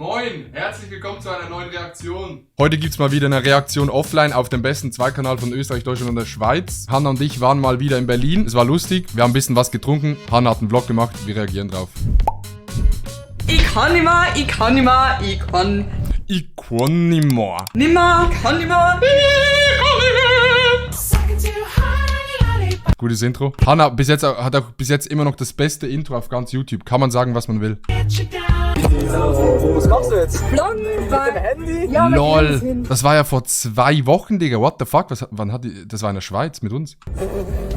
Moin, herzlich willkommen zu einer neuen Reaktion. Heute gibt's mal wieder eine Reaktion offline auf dem besten Zweikanal von Österreich, Deutschland und der Schweiz. Hanna und ich waren mal wieder in Berlin. Es war lustig, wir haben ein bisschen was getrunken. Hanna hat einen Vlog gemacht, wir reagieren drauf. Ich kann nimmer. Gutes Intro. Hanna hat auch bis jetzt immer noch das beste Intro auf ganz YouTube. Kann man sagen, was man will. Was machst du jetzt? Vloggen Mit dem Handy? Ja, LOL. Das war ja vor 2 Wochen, Digga. What the fuck? Wann hat die, das war in der Schweiz mit uns.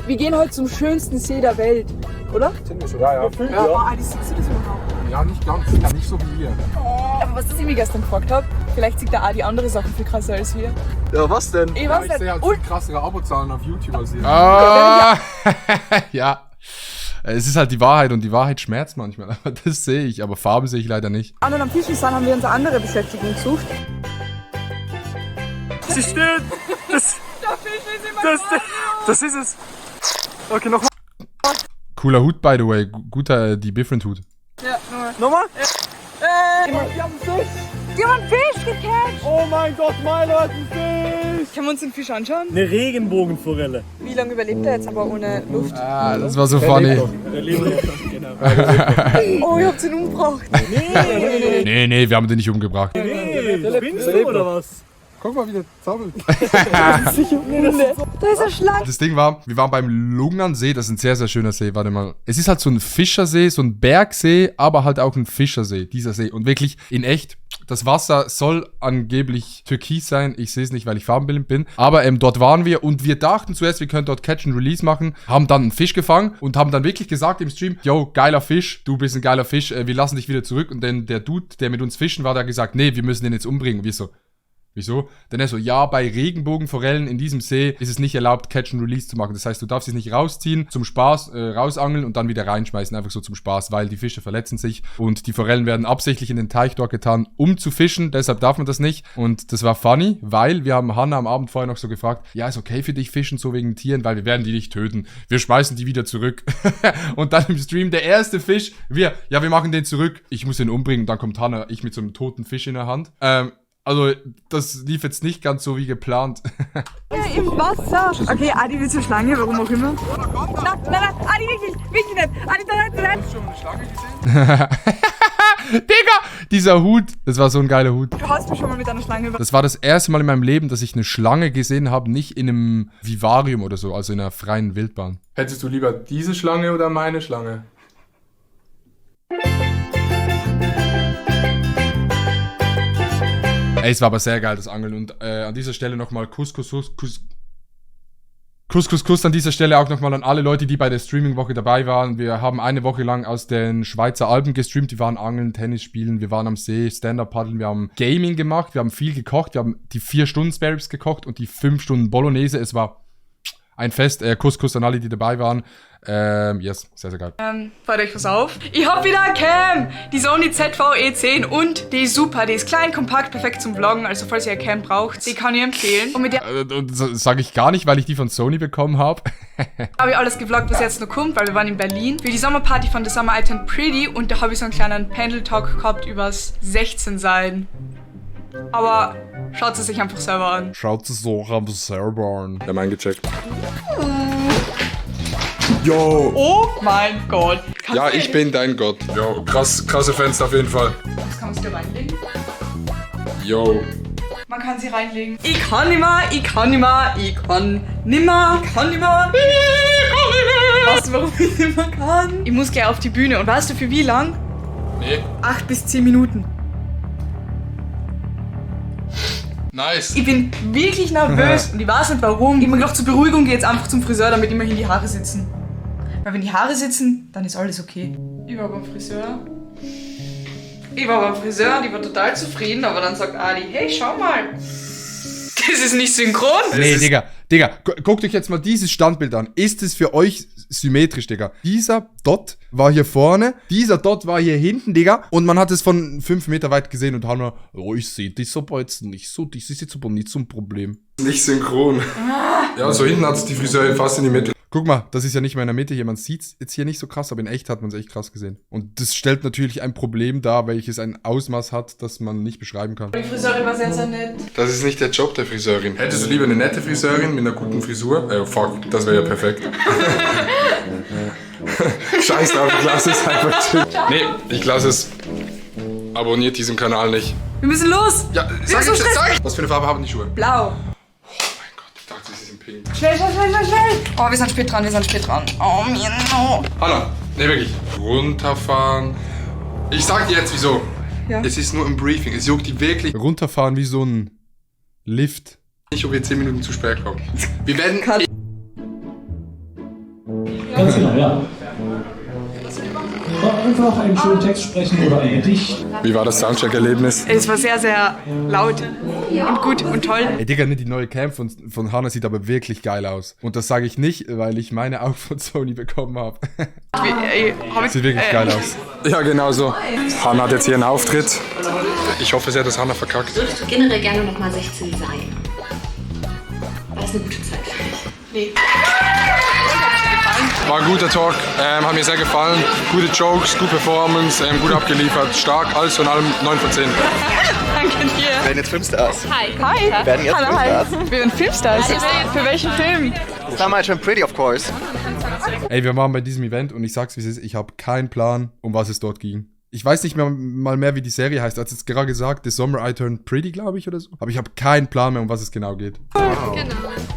wir gehen heute zum schönsten See der Welt, oder? Sind wir schon, ja. Die siehst du das überhaupt? Ja, nicht ganz. Nicht so wie wir. Aber was ich mir gestern gefragt habe, vielleicht sieht der Adi andere Sachen viel krasser als wir. Ja, was denn? Ich weiß nicht. Und krassere Abozahlen auf YouTube als ihr. Ah, ja. Es ist halt die Wahrheit und die Wahrheit schmerzt manchmal. Aber das sehe ich, aber Farben sehe ich leider nicht. anderen am Fischen sind, haben wir uns eine andere Beschäftigung gesucht. Sie steht! Das ist es! Okay, nochmal. Cooler Hut, by the way. Guter, die Different Hut. Ja, Nochmal? die haben Fisch! Die haben einen Fisch gecatcht! Oh mein Gott, mein Leute, ein Fisch! Können wir uns den Fisch anschauen? Eine Regenbogenforelle. Wie lange überlebt er jetzt aber ohne Luft? Ah, das war so funny. Der lebt noch, genau. Oh, ihr habt ihn umgebracht. Nee, wir haben den nicht umgebracht. Spinnst du oder was? Guck mal, wie der zaubert. Da ist er schlank. Das Ding war, wir waren beim Lungernsee, das ist ein sehr, sehr schöner See, warte mal. Es ist halt so ein Fischersee, so ein Bergsee, aber halt auch ein Fischersee, dieser See. Und wirklich, in echt, das Wasser soll angeblich türkis sein. Ich sehe es nicht, weil ich farbenblind bin. Aber dort waren wir und wir dachten zuerst, wir können dort Catch and Release machen. Haben dann einen Fisch gefangen und haben dann wirklich gesagt im Stream, yo, geiler Fisch, du bist ein geiler Fisch, wir lassen dich wieder zurück. Und dann der Dude, der mit uns fischen war, der hat gesagt, nee, wir müssen den jetzt umbringen. Und wir so, wieso? Denn er so, ja, bei Regenbogenforellen in diesem See ist es nicht erlaubt, Catch and Release zu machen. Das heißt, du darfst es nicht rausziehen, zum Spaß rausangeln und dann wieder reinschmeißen, einfach so zum Spaß, weil die Fische verletzen sich und die Forellen werden absichtlich in den Teich dort getan, um zu fischen. Deshalb darf man das nicht. Und das war funny, weil wir haben Hanna am Abend vorher noch so gefragt, ja, ist okay für dich fischen, so wegen Tieren, weil wir werden die nicht töten. Wir schmeißen die wieder zurück. Und dann im Stream der erste Fisch, wir machen den zurück. Ich muss ihn umbringen. Dann kommt Hanna, ich mit so einem toten Fisch in der Hand. Also, das lief jetzt nicht ganz so wie geplant. Im Wasser. Okay, Adi will zur Schlange, warum auch immer. Nein, Adi, wirklich nicht. Adi, nein. Hast du schon eine Schlange gesehen? Digga, dieser Hut, das war so ein geiler Hut. Du hast mich schon mal mit einer Schlange über. Das war das erste Mal in meinem Leben, dass ich eine Schlange gesehen habe, nicht in einem Vivarium oder so, also in einer freien Wildbahn. Hättest du lieber diese Schlange oder meine Schlange? Ey, es war aber sehr geil, das Angeln. Und an dieser Stelle nochmal Kuss an dieser Stelle auch nochmal an alle Leute, die bei der Streaming-Woche dabei waren. Wir haben eine Woche lang aus den Schweizer Alpen gestreamt. Wir waren angeln, Tennis spielen, wir waren am See, Stand-Up-Paddeln, wir haben Gaming gemacht, wir haben viel gekocht, wir haben die 4 Stunden Sparrows gekocht und die 5 Stunden Bolognese. Es war ein Fest. Kuss an alle, die dabei waren. Yes, sehr, sehr geil. Freut euch was auf. Ich hab wieder eine Cam! Die Sony ZV-E10 und die ist super. Die ist klein, kompakt, perfekt zum Vloggen. Also falls ihr eine Cam braucht, die kann ich empfehlen. Und mit der Das sage ich gar nicht, weil ich die von Sony bekommen habe. habe ich alles gevloggt, was jetzt noch kommt, weil wir waren in Berlin für die Sommerparty von The Summer I Turned Pretty und da habe ich so einen kleinen Panel-Talk gehabt übers 16 sein. Aber schaut es sich einfach selber an. Schaut es doch am Server an. Wir haben eingecheckt. Yo! Oh mein Gott. Ja, ich bin dein Gott. Yo, krasse Fans auf jeden Fall. Das kann man sich da reinlegen. Yo. Man kann sie reinlegen. Ich kann nimmer. Weißt du, warum ich nimmer kann? Ich muss gleich auf die Bühne. Und weißt du, für wie lang? Nee. 8 bis 10 Minuten. Nice. Ich bin wirklich nervös und ich weiß nicht warum. Ich hab mir gedacht, zur Beruhigung geh jetzt einfach zum Friseur, damit immerhin die Haare sitzen. Weil wenn die Haare sitzen, dann ist alles okay. Ich war beim Friseur. und ich war total zufrieden, aber dann sagt Adi, hey, schau mal. Das ist nicht synchron. Nee, Digga, guckt euch jetzt mal dieses Standbild an. Ist es für euch symmetrisch, Digga? Dieser Dot war hier vorne, dieser Dot war hier hinten, Digga. Und man hat es von 5 Meter weit gesehen und haben wir, oh, ich sehe das aber jetzt nicht so, das ist jetzt aber nicht so ein Problem. Nicht synchron. Ja, so hinten hat es die Friseur fast in die Mitte. Guck mal, das ist ja nicht mehr in der Mitte hier. Man sieht es jetzt hier nicht so krass, aber in echt hat man es echt krass gesehen. Und das stellt natürlich ein Problem dar, welches ein Ausmaß hat, das man nicht beschreiben kann. Die Friseurin war sehr, sehr nett. Das ist nicht der Job der Friseurin. Hättest du lieber eine nette Friseurin mit einer guten Frisur? Fuck, das wäre ja perfekt. Scheiß drauf, ich lasse es einfach chill. Nee, ich lasse es. Abonniert diesen Kanal nicht. Wir müssen los! Ja, sag ich. Was für eine Farbe haben die Schuhe? Blau. Oh mein Gott, ich dachte, sie sind pink. Schnell! Oh, wir sind spät dran. Oh, mir no. Hanna, nee, wirklich. Runterfahren. Ich sag dir jetzt wieso. Ja. Es ist nur ein Briefing. Es juckt die wirklich. Runterfahren wie so ein Lift. Nicht, ob wir 10 Minuten zu spät kommen. Wir werden. Ganz genau, ja. Einfach einen schönen Text sprechen oder ein Gedicht. Wie war das Soundcheck-Erlebnis? Es war sehr, sehr laut und gut und toll. Ey, Digga, die neue Cam von Hanna sieht aber wirklich geil aus. Und das sage ich nicht, weil ich meine auch von Sony bekommen habe. Sieht wirklich geil aus. Ja, genau so. Hanna hat jetzt hier einen Auftritt. Ich hoffe sehr, dass Hanna verkackt. Ich würde generell gerne nochmal 16 sein. War das eine gute Zeit für mich? Nee. War ein guter Talk, hat mir sehr gefallen. Gute Jokes, gute Performance, gut abgeliefert, stark, alles von allem 9 von 10. Danke dir. Wir werden jetzt Filmstars. Hi. Wir werden jetzt Filmstars. Wir werden Filmstars. Für welchen Film? Summer I Turn Pretty, of course. Ey, wir waren bei diesem Event und ich sag's wie es ist, ich habe keinen Plan, um was es dort ging. Ich weiß nicht mal mehr, wie die Serie heißt. Er hat jetzt gerade gesagt, The Summer I Turned Pretty, glaube ich, oder so. Aber ich habe keinen Plan mehr, um was es genau geht. Genau.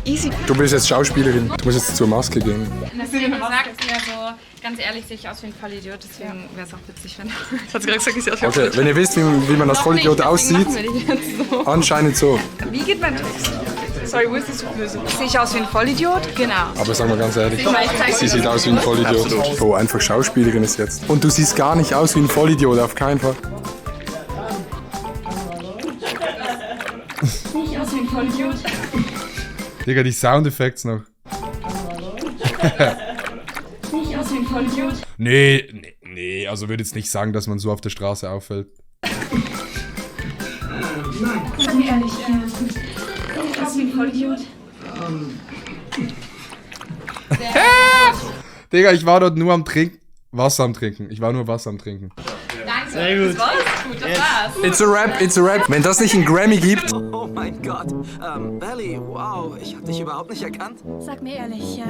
Easy. Du bist jetzt Schauspielerin. Du musst jetzt zur Maske gehen. Das ist gesagt, ist mir so, ganz ehrlich, sehe ich aus wie ein Vollidiot, deswegen wäre es auch witzig, wenn... Hat sie gerade gesagt, ich sehe aus wie ein Okay, wenn ihr wisst, wie man als Vollidiot aussieht, so. anscheinend so. Wie geht mein Text? Sorry, wo ist die Soufflöse? Sehe ich aus wie ein Vollidiot? Genau. Aber sag mal ganz ehrlich, sie sieht aus wie ein Vollidiot. Oh, einfach Schauspielerin ist jetzt. Und du siehst gar nicht aus wie ein Vollidiot, auf keinen Fall. Sehe ich aus wie ein Vollidiot? Digga, die Soundeffekte noch. Sehe ich aus wie ein Vollidiot? Nee, also würde jetzt nicht sagen, dass man so auf der Straße auffällt. Sag mir ehrlich, sehe ich aus wie ein Vollidiot? Digga, ich war dort nur am Trinken. Wasser am Trinken. Ich war nur Wasser am Trinken. Danke. Sehr gut. Das war's. Gut, das war's. It's a rap. Wenn das nicht einen Grammy gibt. Oh mein Gott. Belly, wow, ich hab dich überhaupt nicht erkannt. Sag mir ehrlich,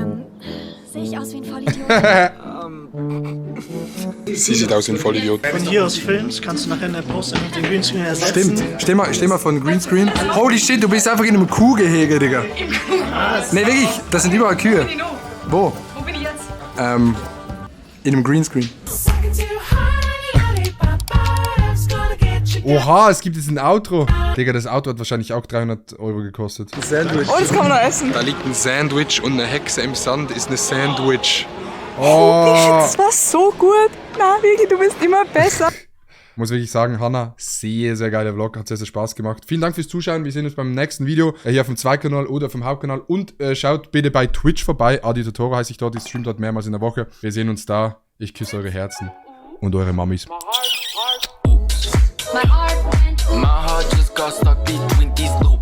sehe ich aus wie ein Vollidiot? Sie sieht aus wie ein Vollidiot. Von hier aus filmst, kannst du nachher eine Poster auf den Greenscreen ersetzen. Stimmt. Steh mal von Greenscreen. Holy shit, du bist einfach in einem Kuhgehege, Digga. Nee, wirklich. Das sind überall Kühe. Wo? Wo bin ich jetzt? In einem Greenscreen. Oha, es gibt jetzt ein Outro. Digga, das Outro hat wahrscheinlich auch 300 € gekostet. Sandwich. Oh, das kann man noch essen. Da liegt ein Sandwich und eine Hexe im Sand ist eine Sandwich. Oh. Das war so gut. Na, Vicky, du bist immer besser. Muss wirklich sagen, Hanna, sehr, sehr geiler Vlog, hat sehr, sehr Spaß gemacht. Vielen Dank fürs Zuschauen, wir sehen uns beim nächsten Video, hier auf dem Zweitkanal oder auf dem Hauptkanal. Und schaut bitte bei Twitch vorbei, Adi Totoro heiße ich dort, ich stream dort mehrmals in der Woche. Wir sehen uns da, ich küsse eure Herzen und eure Mamis. My heart just got stuck between these loops.